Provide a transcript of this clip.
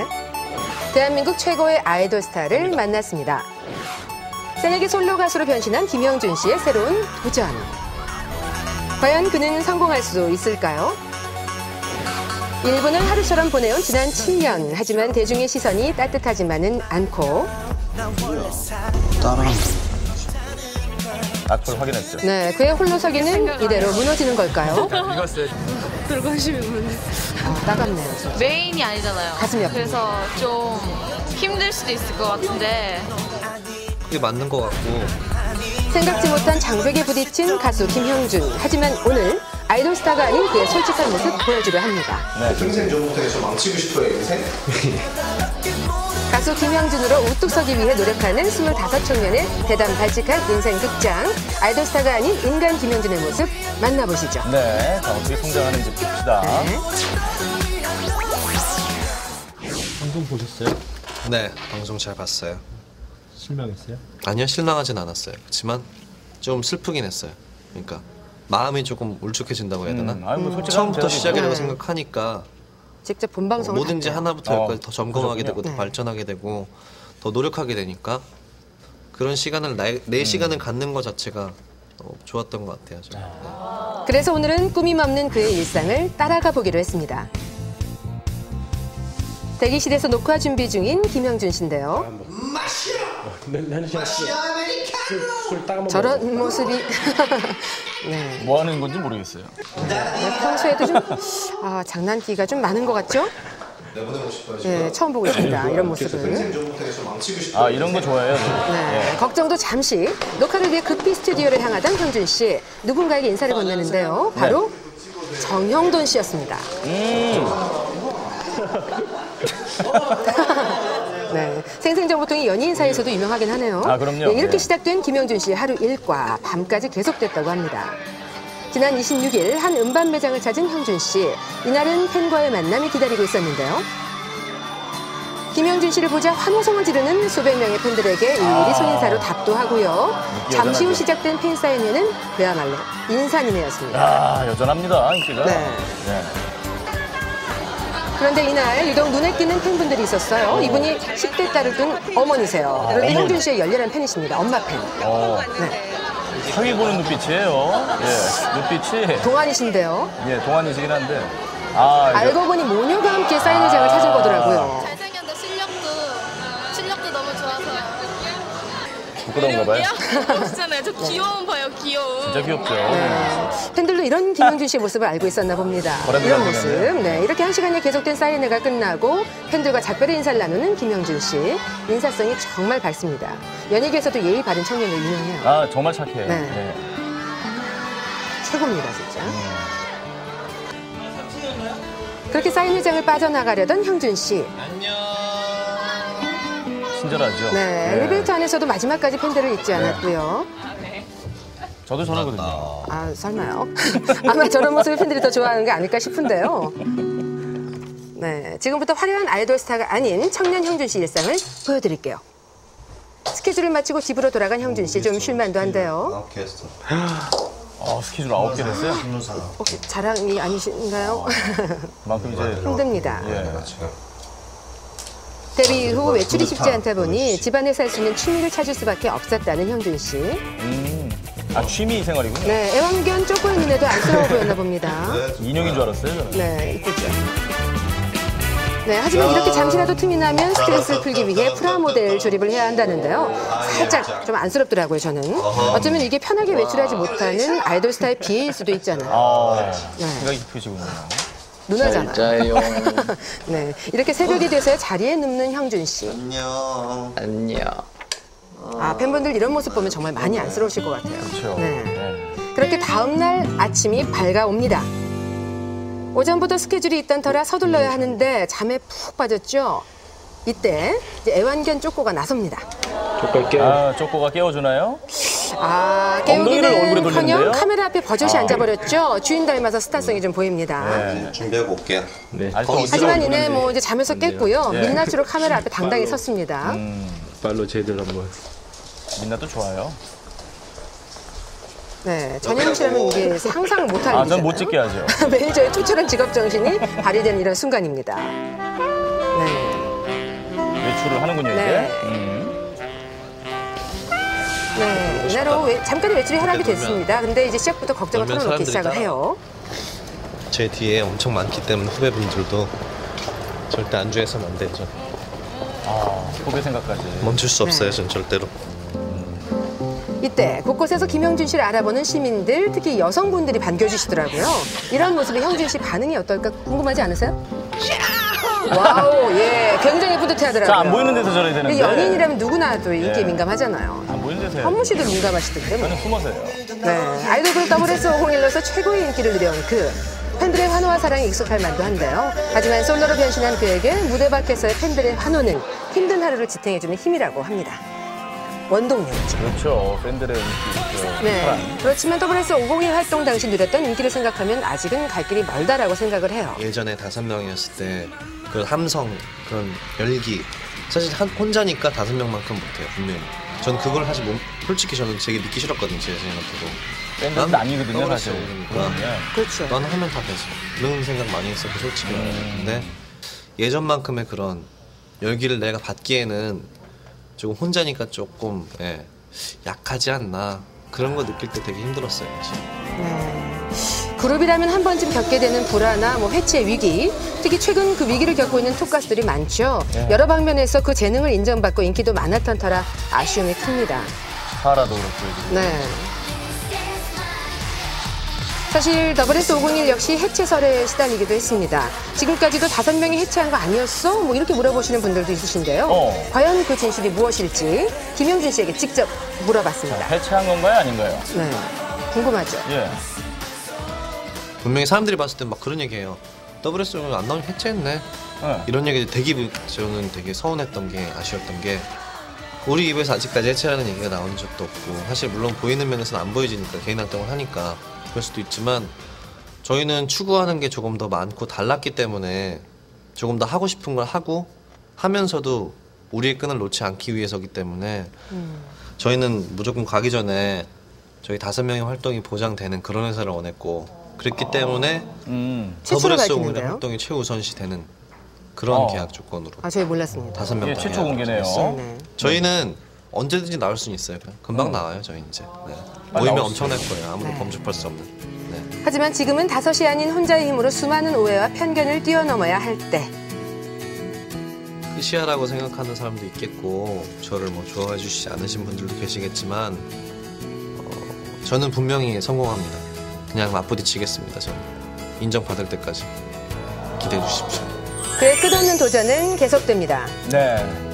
네. 대한민국 최고의 아이돌 스타를 만났습니다. 새내기 솔로 가수로 변신한 김형준 씨의 새로운 도전. 과연 그는 성공할 수 있을까요? 1분을 하루처럼 보내온 지난 7년. 하지만 대중의 시선이 따뜻하지만은 않고. 악플 확인했죠. 네, 그의 홀로서기는 이대로 무너지는 걸까요? 읽었어요. 들어가시면 오는데. 따갑네요. 진짜. 메인이 아니잖아요. 가슴이 아프네. 그래서 좀 힘들 수도 있을 것 같은데. 그게 맞는 것 같고. 생각지 못한 장벽에 부딪힌 가수 김형준. 하지만 오늘 아이돌 스타가 아닌 그의 솔직한 모습 보여주려 합니다. 네. 평생 전부터 계속 망치고 싶어요, 인생? 가수 김형준으로 우뚝 서기 위해 노력하는 25청년의 대담 발칙한 인생 극장. 아이돌 스타가 아닌 인간 김형준의 모습 만나보시죠. 네, 자, 어떻게 성장하는지 봅시다. 네. 방송 보셨어요? 네, 방송 잘 봤어요. 실망했어요? 아니요, 실망하진 않았어요. 그렇지만 좀 슬프긴 했어요. 그러니까 마음이 조금 울적해진다고 해야 되나? 뭐 솔직하면 처음부터 돼야지. 시작이라고 네. 생각하니까 직접 본방송을 뭐든지 봤대요. 하나부터 열까지 더 점검하게 되고 더 네. 발전하게 되고 더 노력하게 되니까 그런 시간을 내 시간을 갖는 것 자체가 좋았던 것 같아요. 저는. 네. 그래서 오늘은 꾸밈 없는 그의 일상을 따라가 보기로 했습니다. 대기실에서 녹화 준비 중인 김형준 씨인데요. 저런 모습이 네. 뭐 하는 건지 모르겠어요. 평소에도 좀 장난기가 좀 많은 것 같죠? 내보내고 싶어요, 네, 처음 보고 있습니다. 이런 모습을. 평생 전부터 계속 망치고 싶어요. 아, 이런 거 좋아해요. 네, 걱정도 잠시. 녹화를 위해 급히 스튜디오를 향하던 형준 씨. 누군가에게 인사를 건네는데요. 바로 정형돈 씨였습니다. 네, 생생정보통이 연예인 사이에서도 유명하긴 하네요. 아, 그럼요. 네, 이렇게 네. 시작된 김형준 씨의 하루 일과 밤까지 계속됐다고 합니다. 지난 26일 한 음반 매장을 찾은 형준 씨. 이날은 팬과의 만남이 기다리고 있었는데요. 김형준 씨를 보자 환호성을 지르는 수백 명의 팬들에게 일일이 손인사로 답도 하고요. 잠시 후 시작된 팬 사인회는 그야말로 인산인해였습니다. 아, 여전합니다, 인기가. 네. 네. 그런데 이날 유독 눈에 띄는 팬분들이 있었어요. 이분이 10대 딸을 둔 어머니세요. 그런데 형준 씨의 열렬한 팬이십니다. 엄마 팬. 네. 사위 보는 눈빛이에요. 예, 눈빛이. 동안이신데요. 예, 동안이시긴 한데. 아, 이제 알고 보니 모녀가 함께 사인회장을 찾은 거더라고요. 잘생겼는데 실력도 너무 좋아서요. 부끄러운가 봐요. 없잖아요. 저 귀여움 봐요, 귀여움. 진짜 귀엽죠. 네. 팬들도 이런 김형준 씨의 모습을 알고 있었나 봅니다. 이런 모습. 네, 이렇게 한 시간이 계속된 사인회가 끝나고 팬들과 작별의 인사를 나누는 김형준 씨. 인사성이 정말 밝습니다. 연예계에서도 예의 바른 청년으로 유명해요. 아, 정말 착해요. 네. 네. 최고입니다, 진짜. 그렇게 사인회장을 빠져나가려던 형준 씨. 친절하죠. 네, 엘리베이터 안에서도 마지막까지 팬들을 잊지 않았고요. 저도 저러거든요. 아, 설마요? 아마 저런 모습을 팬들이 더 좋아하는 게 아닐까 싶은데요. 네, 지금부터 화려한 아이돌 스타가 아닌 청년 형준 씨 일상을 보여드릴게요. 스케줄을 마치고 집으로 돌아간 형준 씨 좀 쉴만도 한데요. 스케줄 9개 됐어요? 혹시 자랑이 아니신가요? 그만큼 이제 힘듭니다. 예. 데뷔 이후 외출이 쉽지 않다 보니 집안에서 할 수 있는 취미를 찾을 수밖에 없었다는 형준 씨. 아, 취미 생활이군요. 네, 애완견 쪼꼬의 눈에도 안쓰러워 보였나 봅니다. 인형인 줄 알았어요, 저는. 네, 이쁘죠. 네, 하지만 이렇게 잠시라도 틈이 나면 스트레스를 풀기 위해 프라모델 조립을 해야 한다는데요. 살짝 좀 안쓰럽더라고요, 저는. 어쩌면 이게 편하게 외출하지 못하는 아이돌 스타의 비애일 수도 있잖아요. 아, 네. 생각이 깊으시군요. 누나잖아요. 네, 이렇게 새벽이 돼서야 자리에 눕는 형준 씨. 안녕. 아, 팬분들 이런 모습 보면 정말 많이 안쓰러우실 것 같아요. 그렇죠. 네. 네. 그렇게 다음날 아침이 밝아옵니다. 오전부터 스케줄이 있던 터라 서둘러야 하는데 잠에 푹 빠졌죠. 이때 이제 애완견 쪼꼬가 나섭니다. 아, 쪼꼬가 깨워주나요? 아, 엉덩이를 얼굴에 깨우기는커녕 돌리는데요? 카메라 앞에 버젓이 앉아버렸죠. 주인 닮아서 스타성이 좀 보입니다. 네. 준비하고 올게요. 네. 아직도 하지만 어지러워 이내 보이는데. 뭐 이제 잠에서 깼고요. 예. 민낯으로 카메라 앞에 당당히 섰습니다. 빨로 쟤들 한번. 민낯도 좋아요. 네, 전현무 씨라면 이게 상상을 못할 아, 일이잖아요. 전 못 찍게 하죠. 매니저의 투철한 직업 정신이 발휘되는 이런 순간입니다. 네. 배출을 하는군요, 네. 이제. 네, 이날로 잠깐의 외출이 허락이 그때 됐습니다. 근데 이제 시작부터 걱정을 놀면 털어놓기 사람들이 시작을 따라- 해요. 제 뒤에 엄청 많기 때문에 후배분들도 절대 안주해서는 안 되죠. 아, 후배 생각까지. 멈출 수 없어요, 네. 전 절대로. 이때 곳곳에서 김영준 씨를 알아보는 시민들, 특히 여성분들이 반겨주시더라고요. 이런 모습에 형준 씨 반응이 어떨까 궁금하지 않으세요? 와우, 예, 굉장히 뿌듯해하더라고요. 자, 안 보이는 데서 저래야 되는데. 연인이라면 누구나 또 인기에 네. 민감하잖아요. 안 보이는 데서 해야지. 현무 씨도 민감하시던데 뭐. 저는 숨어서요. 네, 아이돌 그룹 WS501로서 최고의 인기를 누려온 그 팬들의 환호와 사랑에 익숙할 만도 한데요. 하지만 솔로로 변신한 그에게 무대 밖에서의 팬들의 환호는 힘든 하루를 지탱해주는 힘이라고 합니다. 원동력이죠. 그렇죠. 팬들의 인기. 네. 사랑. 그렇지만 WS501 활동 당시 누렸던 인기를 생각하면 아직은 갈 길이 멀다라고 생각을 해요. 예전에 5명이었을 때 그런 함성, 그런 열기. 사실 혼자니까 5명만큼 못해요, 분명히. 전 그걸 사실 솔직히 저는 되게 믿기 싫었거든요, 제 생각도. 팬들은 아니거든요, 사실. 그러니까 그렇죠. 난 하면 다 되지. 이런 생각 많이 했었고 솔직히 근데 예전만큼의 그런 열기를 내가 받기에는 조금 혼자니까 조금 약하지 않나 그런 거 느낄 때 되게 힘들었어요. 사실. 그룹이라면 한 번쯤 겪게 되는 불화나 해체 위기, 특히 최근 그 위기를 겪고 있는 톱가수들이 많죠. 여러 방면에서 그 재능을 인정받고 인기도 많았던 터라 아쉬움이 큽니다. 사라도 그렇고. 네. 사실 WS501 역시 해체설에 시달리기도 했습니다. 지금까지도 5명이 해체한 거 아니었어? 뭐 이렇게 물어보시는 분들도 있으신데요. 과연 그 진실이 무엇일지 김영준 씨에게 직접 물어봤습니다. 해체한 건가요, 아닌가요? 네, 궁금하죠. 예. 분명히 사람들이 봤을 때 막 그런 얘기해요. WS501 안 나오면 해체했네. 네. 이런 얘기 되게 저는 되게 서운했던 게 아쉬웠던 게 우리 입에서 아직까지 해체라는 얘기가 나온 적도 없고 사실 물론 보이는 면에서는 안 보여지니까 개인 활동을 하니까 그럴 수도 있지만 저희는 추구하는 게 조금 더 많고 달랐기 때문에 조금 더 하고 싶은 걸 하고 하면서도 우리의 끈을 놓지 않기 위해서기 때문에 저희는 무조건 가기 전에 저희 5명의 활동이 보장되는 그런 회사를 원했고 그랬기 때문에 최초로 WS501 밝히는데요. 활동이 최우선시 되는 그런 계약 조건으로 아, 저희 몰랐습니다. 5명 예, 다 최초 계약을 공개네요. 했어요. 네. 저희는 언제든지 나올 수는 있어요. 금방 나와요, 저희 이제. 네. 빨리 모이면 나올 수 엄청날 거예요. 아무도 네. 범접할 수 없는. 네. 하지만 지금은 5이 아닌 혼자의 힘으로 수많은 오해와 편견을 뛰어넘어야 할 때. 끝이야라고 생각하는 사람도 있겠고 저를 뭐 좋아해 주시지 않으신 분들도 계시겠지만 저는 분명히 성공합니다. 그냥 맞부딪히겠습니다. 저는 인정받을 때까지 기대해 주십시오. 그의 끝없는 도전은 계속됩니다. 네.